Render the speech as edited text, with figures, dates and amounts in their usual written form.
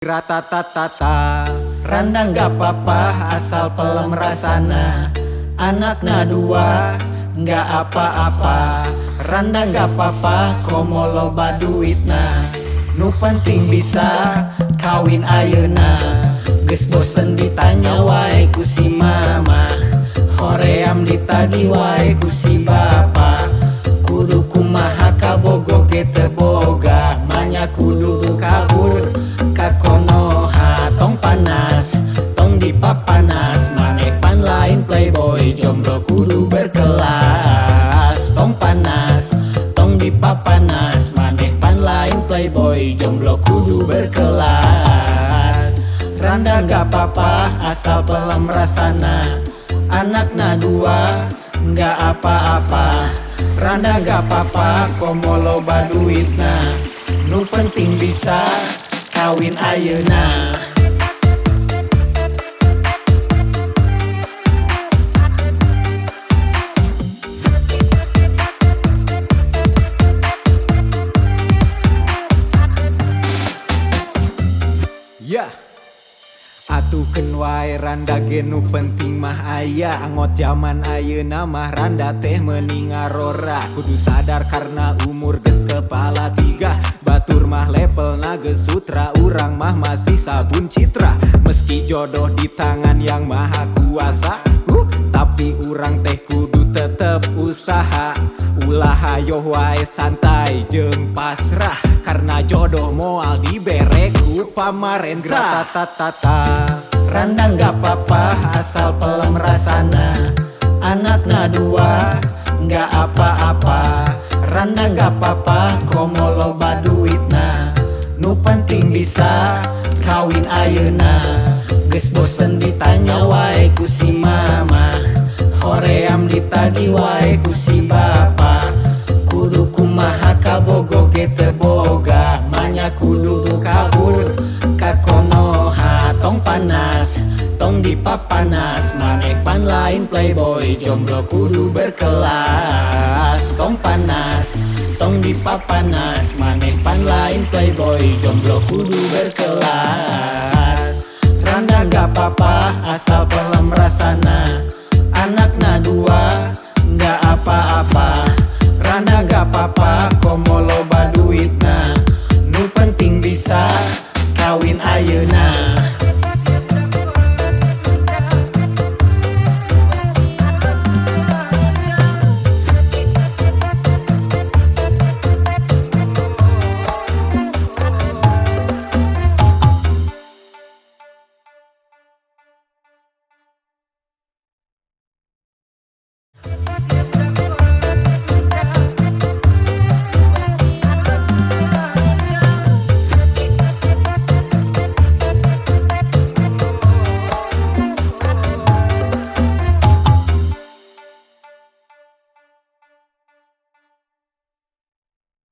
Ratatatata, randang gak apa-apa asal pelem rasana. Anakna dua, gak apa-apa. Randang gak apa-apa, komo loba duitna. Nu penting bisa kawin ayeuna. Geus bosen ditanya wae ku si mama, hoream ditagi wae ku si bapa. Kudu kumaha kabogoh ge teu boga, manya kudu kabur ka Konoha. Tong panas, tong dipapanas, maneh pan lain playboy, jomblo kudu berkelas. Tong panas, tong dipapanas, maneh pan lain playboy, jomblo kudu berkelas. Randa gak apa-apa asal pelem rasana. Anakna dua, gak apa-apa. Randa gak apa-apa, komo loba duitna. Nu penting bisa kawin ayeuna. Ya, atukeun wae randa ge nu penting mah aya. Angot zaman ayeuna mah randa teh meuning ngarora. Kudu sadar karena umur geus kepala tiga. Batur mah levelna geus sutra, urang mah masih sabun citra. Meski jodoh di tangan yang maha kuasa, tapi urang teh kudu tetep usaha. Ulah hayo wae santai jeung pasrah, karena jodoh moal dibere ku pamarentah. Ratatatata, randang gak apa-apa asal pelem rasana. Anakna dua, gak apa-apa. Randang gak apa-apa, komo loba duitna. Nu penting bisa kawin ayeuna. Geus bosen ditanya wae ku si mama, hoream ditagi wae ku si bapa. Kudu kumaha kabogoh ge teu boga, manya kudu kabur ka Konoha. Tong panas, tong dipapanas, maneh pan lain playboy, jomblo kudu berkelas. Tong panas, tong dipapanas, maneh pan lain playboy, jomblo kudu berkelas. Randa gak apa-apa asal pelem rasana. Anakna dua, gak apa-apa. Randa gak apa-apa, komo loba duitna. Nu penting bisa kawin ayeuna.